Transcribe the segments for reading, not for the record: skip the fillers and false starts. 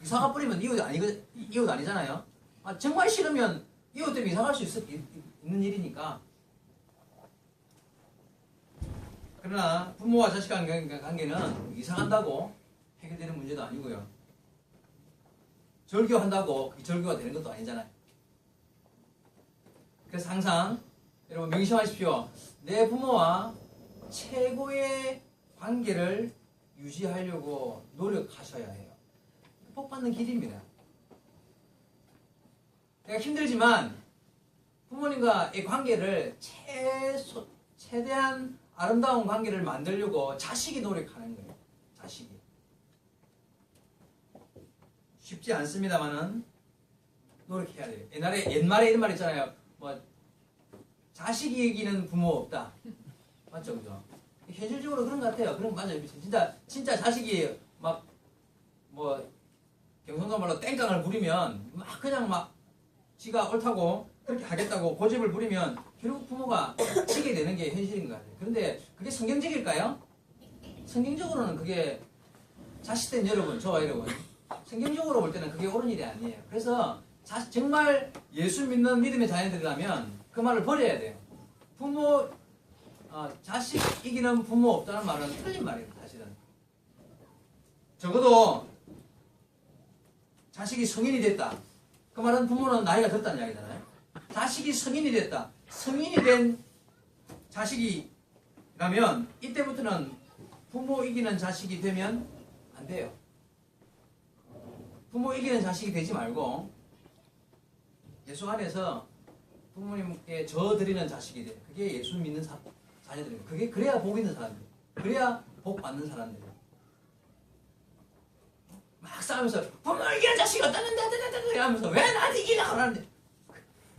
이사 가버리면 이웃 아니잖아요. 정말 싫으면 이웃 때문에 이사 갈 수 있는 일이니까. 그러나 부모와 자식 관계는 이사 간다고 해결되는 문제도 아니고요. 절교한다고 그 절교가 되는 것도 아니잖아요. 그래서 항상 여러분 명심하십시오. 내 부모와 최고의 관계를 유지하려고 노력하셔야 해요. 복 받는 길입니다. 내가 힘들지만 부모님과의 관계를 최대한 아름다운 관계를 만들려고 자식이 노력하는 거예요. 자식이. 쉽지 않습니다만은 노력해야 돼요. 옛말에 이런 말 있잖아요. 뭐 자식이 이기는 부모 없다. 맞죠, 그죠? 현실적으로 그런 것 같아요. 그런 거 맞아요. 진짜 자식이 막 뭐 경성도 말로 땡깡을 부리면 그냥 지가 옳다고 그렇게 하겠다고 고집을 부리면 결국 부모가 지게 되는 게 현실인 것 같아요. 그런데 그게 성경적일까요? 성경적으로는 그게 자식된 여러분, 저와 여러분, 성경적으로 볼 때는 그게 옳은 일이 아니에요. 그래서 정말 예수 믿는 믿음의 자녀들이라면 그 말을 버려야 돼요. 자식 이기는 부모 없다는 말은 틀린 말이에요. 사실은. 적어도 자식이 성인이 됐다. 그 말은 부모는 나이가 들었다는 이야기잖아요. 자식이 성인이 됐다. 성인이 된 자식이라면 이때부터는 부모 이기는 자식이 되면 안 돼요. 부모 이기는 자식이 되지 말고 예수 안에서 부모님께 져드리는 자식이 돼요. 그게 예수 믿는 자녀들이에요. 그래야 복 있는 사람들. 그래야 복 받는 사람들이에요. 막 싸우면서 부모 이기는 자식이 어떠는데 하면서 왜 나한테 이기려고 하는데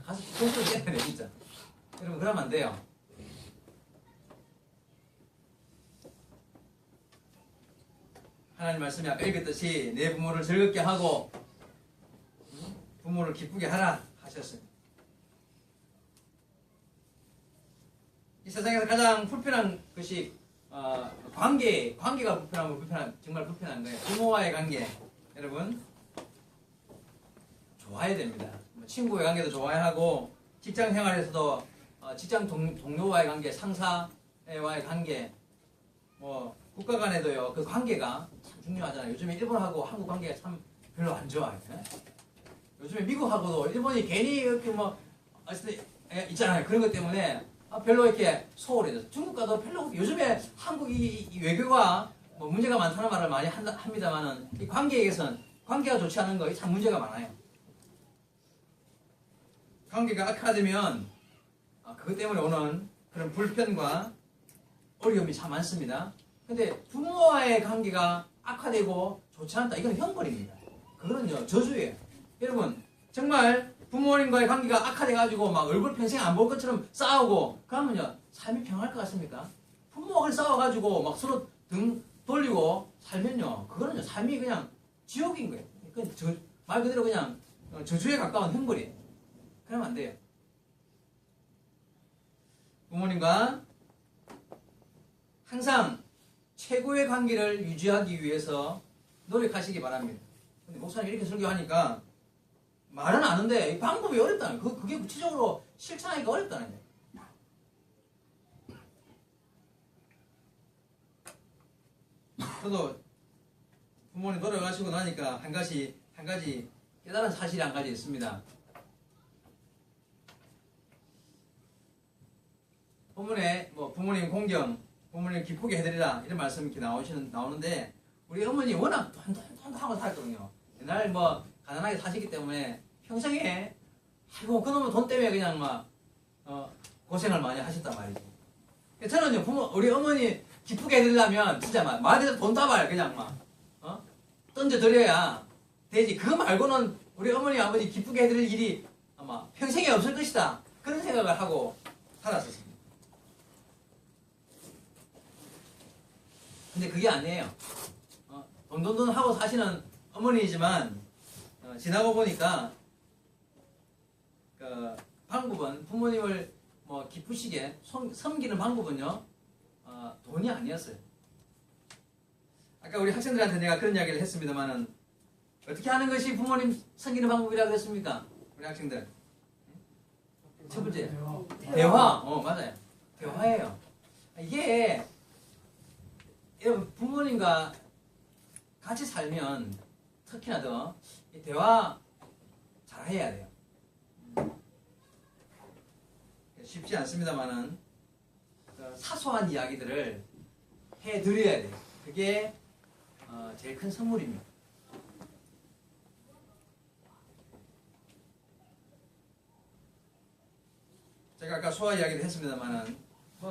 가서 동수를 떼야 돼 진짜. 여러분 그러면 안 돼요. 하나님 말씀이 아까 읽었듯이 내 부모를 즐겁게 하고 부모를 기쁘게 하라 하셨어요. 이 세상에서 가장 불편한 것이 관계가 정말 불편한 거예요. 부모와의 관계 여러분 좋아야 됩니다. 친구의 관계도 좋아야 하고 직장 생활에서도 직장 동료와의 관계, 상사와의 관계, 국가 간에도요 그 관계가 참 중요하잖아요. 요즘에 일본하고 한국 관계가 참 별로 안 좋아요. 요즘에 미국하고도 일본이 괜히 이렇게 있잖아요. 그런 것 때문에 별로 이렇게 소홀해져서 중국과도 별로 요즘에 한국이 외교가 문제가 많다는 말을 많이 합니다만은 이 관계에서는 관계가 좋지 않은 거 참 문제가 많아요. 관계가 악화되면 그것 때문에 오는 그런 불편과 어려움이 참 많습니다. 근데 부모와의 관계가 악화되고 좋지 않다. 이건 형벌입니다. 그거는요 저주예요. 여러분 정말 부모님과의 관계가 악화돼가지고 막 얼굴 평생 안 볼 것처럼 싸우고 그러면요 삶이 평안할 것 같습니까? 부모가 싸워가지고 막 서로 등 돌리고 살면요 그거는요 삶이 그냥 지옥인 거예요. 말 그대로 그냥 저주에 가까운 형벌이에요. 그러면 안 돼요. 부모님과 항상 최고의 관계를 유지하기 위해서 노력하시기 바랍니다. 근데 목사님 이렇게 설교하니까 말은 아는데 방법이 어렵다는 거예요. 그게 구체적으로 실천하기가 어렵다는 거예요. 저도 부모님 돌아가시고 나니까 한 가지 깨달은 사실이 한 가지 있습니다. 본문에 부모님 공경, 부모님 기쁘게 해드리라 이런 말씀이 이렇게 나오는데 우리 어머니 워낙 돈하고 살거든요. 옛날 가난하게 사시기 때문에 평생에 아이고 그놈의 돈 때문에 그냥 고생을 많이 하셨단 말이죠. 저는요 우리 어머니 기쁘게 해드리려면 진짜 말해서 돈 따발 그냥 던져드려야 되지. 그거 말고는 우리 어머니 아버지 기쁘게 해드릴 일이 아마 평생에 없을 것이다. 그런 생각을 하고 살았었습니다. 근데 그게 아니에요. 돈 하고 사시는 어머니이지만 지나고 보니까 그 방법은 부모님을 기쁘시게 섬기는 방법은요 돈이 아니었어요. 아까 우리 학생들한테 내가 그런 이야기를 했습니다만은 어떻게 하는 것이 부모님 섬기는 방법이라 그랬습니까? 우리 학생들. 첫 번째, 대화. 맞아요. 대화예요. 이게 여러분 부모님과 같이 살면 특히나 더 이 대화 잘 해야 돼요. 쉽지 않습니다만은 사소한 이야기들을 해드려야 돼요. 그게 제일 큰 선물입니다. 제가 아까 수아 이야기를 했습니다만은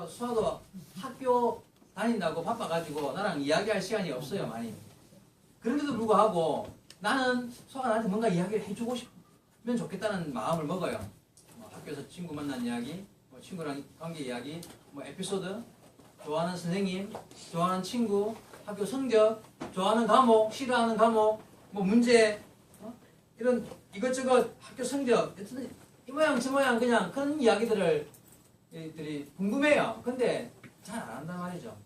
수아도 학교 다닌다고 바빠가지고 나랑 이야기할 시간이 없어요, 많이. 그런데도 불구하고 나는 수아가 나한테 뭔가 이야기를 해주고 싶으면 좋겠다는 마음을 먹어요. 학교에서 친구 만난 이야기, 친구랑 관계 이야기, 에피소드, 좋아하는 선생님, 좋아하는 친구, 학교 성적, 좋아하는 과목, 싫어하는 과목, 문제, 이런 이것저것 학교 성적, 이 모양 저 모양 그냥 그런 이야기들을 들이 궁금해요. 근데 잘 안 한단 말이죠.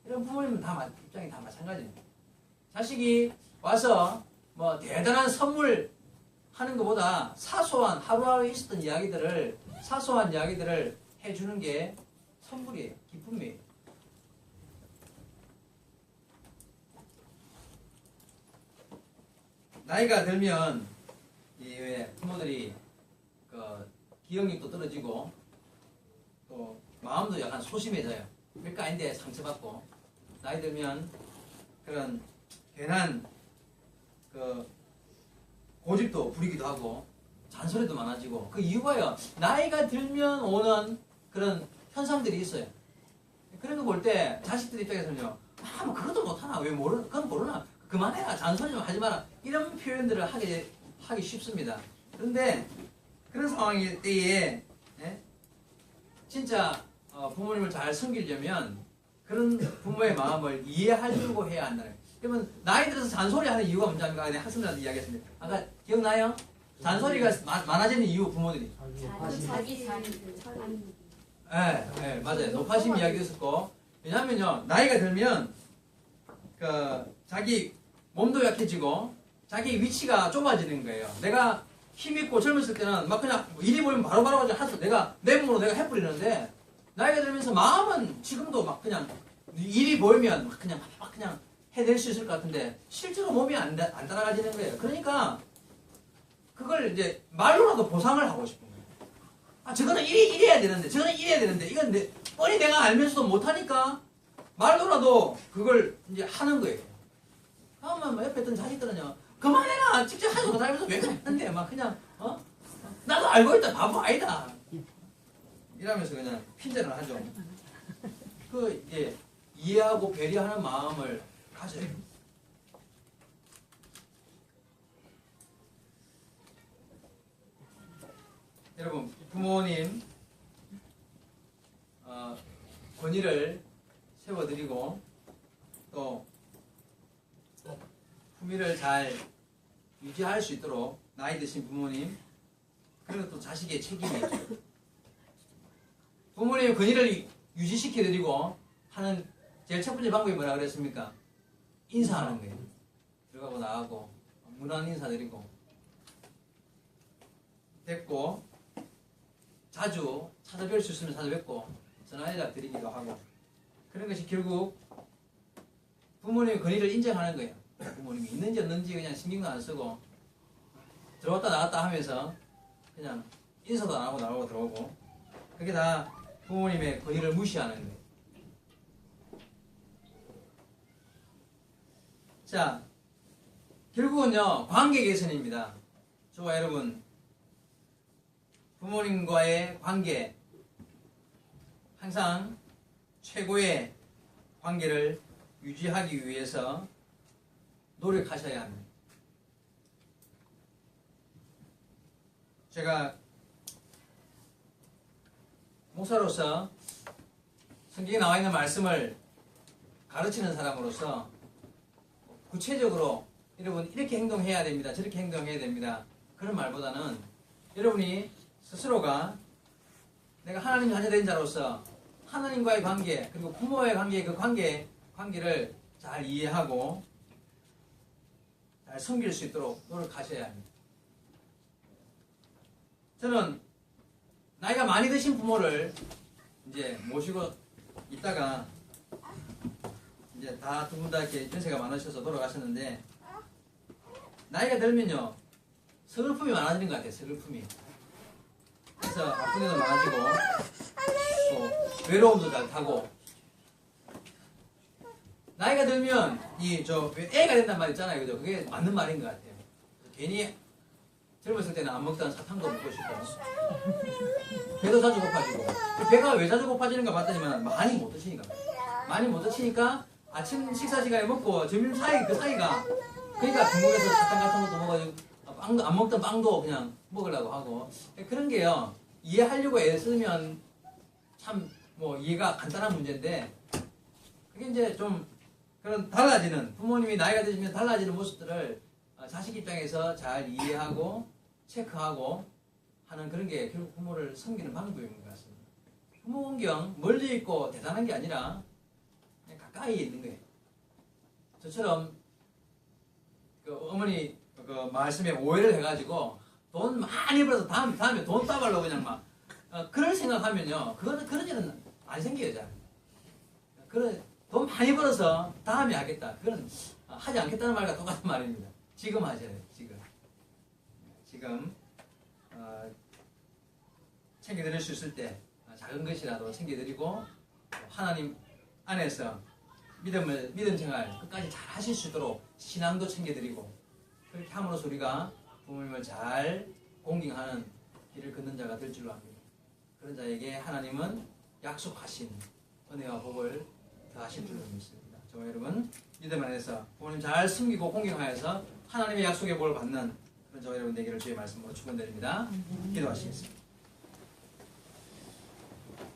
이런 부모님은 입장이 다 마찬가지입니다. 자식이 와서 대단한 선물 하는 것보다 사소한 하루하루 있었던 이야기들을 사소한 이야기들을 해주는 게 선물이에요. 기쁨이에요. 나이가 들면 이 부모들이 기억력도 떨어지고 또 마음도 약간 소심해져요. 별거 아닌데 상처받고 나이 들면 그런 괜한 고집도 부리기도 하고 잔소리도 많아지고 그 이유가요. 나이가 들면 오는 그런 현상들이 있어요. 그런 거 볼 때 자식들 입장에서는요. 그것도 못하나? 왜 그건 모르나? 그만해라. 잔소리 좀 하지 마라. 이런 표현들을 하기 쉽습니다. 그런데 그런 상황일 때에 진짜 부모님을 잘 섬기려면 그런 부모의 마음을 이해하려고 해야 한다는 거예요. 그러면 나이 들어서 잔소리하는 이유가 뭔지 압니까? 내가 학생들한테 이야기했습니다. 아까 기억나요? 잔소리가 많아지는 이유 부모들이. 자기 네, 맞아요. 노파심 이야기했었고 왜냐하면요 나이가 들면 자기 몸도 약해지고 자기 위치가 좁아지는 거예요. 내가 힘있고 젊었을 때는 막 그냥 일이 보이면 바로바로 해서 내 몸으로 내가 해버리는데 나이가 들면서 마음은 지금도 막 그냥 일이 보이면 막 그냥 해낼 수 있을 것 같은데 실제로 몸이 안 따라가지는 거예요. 그러니까 그걸 이제 말로라도 보상을 하고 싶은 거예요. 저거는 이래야 되는데 저거는 이래야 되는데 이건 뻔히 내가 알면서도 못하니까 말로라도 그걸 이제 하는 거예요. 그러면 옆에 있던 자식들은요 그만해라 직접 하지 못하면서 왜 그랬는데 막 그냥 나도 알고 있다 바보 아니다 이러면서 그냥 핀잔을 하죠. 이제 이해하고 배려하는 마음을 가져야 돼요. 여러분 부모님 권위를 세워드리고 또 품위를 잘 유지할 수 있도록 나이 드신 부모님 그리고 또 자식의 책임이죠. 부모님의 권위를 유지시켜드리고 하는 제일 첫 번째 방법이 뭐라 그랬습니까? 인사하는 거예요. 들어가고 나가고 문안 인사드리고 뵙고 자주 찾아뵐 수 있으면 찾아뵙고 전화 연락 드리기도 하고 그런 것이 결국 부모님의 권위를 인정하는 거예요. 부모님이 있는지 없는지 그냥 신경도 안 쓰고 들어왔다 나갔다 하면서 그냥 인사도 안 하고 나오고 들어오고 그게 다 부모님의 권위를 무시하는 거예요. 자, 결국은요 관계 개선입니다. 저와 여러분 부모님과의 관계 항상 최고의 관계를 유지하기 위해서 노력하셔야 합니다. 제가 목사로서 성경에 나와 있는 말씀을 가르치는 사람으로서 구체적으로 여러분 이렇게 행동해야 됩니다. 저렇게 행동해야 됩니다. 그런 말보다는 여러분이 스스로가 내가 하나님 자녀된 자로서 하나님과의 관계 그리고 부모와의 관계 그 관계를 잘 이해하고 잘 잘 섬길 수 있도록 노력하셔야 합니다. 저는 나이가 많이 드신 부모를 이제 모시고 있다가 이제 다 두 분 다 이렇게 연세가 많으셔서 돌아가셨는데, 나이가 들면요 서글픔이 많아지는 것 같아요. 서글픔이. 그래서 아픈 데도 많아지고 또 외로움도 잘 타고, 나이가 들면 애가 된단 말 있잖아요. 그죠? 그게 맞는 말인 것 같아요. 괜히 젊었을 때는 안 먹던 사탕도 먹고 싶고 배도 자주 고파지고, 배가 왜 자주 고파지는가 봤더니만 많이 못 드시니까. 많이 못 드시니까 아침 식사 시간에 먹고 점심 사이 그 사이가, 그러니까 중국에서 사탕 같은 것도 먹어가지고 빵도 안 먹던 빵도 그냥 먹으려고 하고, 그런 게요 이해하려고 애쓰면 참 뭐 이해가 간단한 문제인데, 그게 이제 좀 그런 달라지는, 부모님이 나이가 드시면 달라지는 모습들을 자식 입장에서 잘 이해하고 체크하고 하는 그런 게 결국 부모를 섬기는 방법인 것 같습니다. 부모 공경 멀리 있고 대단한 게 아니라 그냥 가까이 있는 거예요. 저처럼 그 어머니 그 말씀에 오해를 해가지고 돈 많이 벌어서 다음에 돈 따발로 그냥 막 그럴 생각하면요, 그런 일은 안 생겨요. 잘. 돈 많이 벌어서 다음에 하겠다, 그건 하지 않겠다는 말과 똑같은 말입니다. 지금 하셔야 돼요. 지금 챙겨드릴 수 있을 때 작은 것이라도 챙겨드리고, 하나님 안에서 믿음 생활 끝까지 잘 하실 수 있도록 신앙도 챙겨드리고, 그렇게 함으로써 우리가 부모님을 잘 공경하는 길을 걷는 자가 될 줄로 압니다. 그런 자에게 하나님은 약속하신 은혜와 복을 더하실 줄로 믿습니다. 저와 여러분 믿음 안에서 부모님 잘 숨기고 공경하여서 하나님의 약속의 복을 받는 그런 저와 여러분 되기를 주의 말씀으로 축원드립니다. 기도하시겠습니다.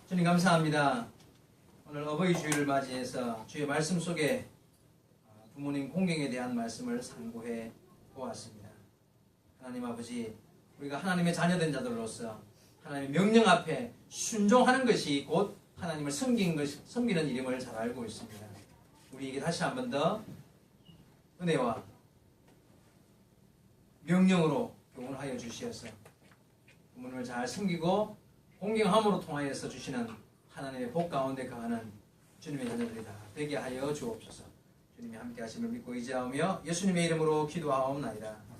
주님 감사합니다. 오늘 어버이 주일을 맞이해서 주의 말씀 속에 부모님 공경에 대한 말씀을 상고해 보았습니다. 하나님 아버지, 우리가 하나님의 자녀된 자들로서 하나님의 명령 앞에 순종하는 것이 곧 하나님을 섬기는 일임을 잘 알고 있습니다. 우리에게 다시 한 번 더 은혜와 명령으로 교훈하여 주시어서 부모님을 잘 섬기고 공경함으로 통하여서 주시는 하나님의 복 가운데 거하는 주님의 자녀들이 다 되게 하여 주옵소서. 주님이 함께 하심을 믿고 의지하며 예수님의 이름으로 기도하옵나이다.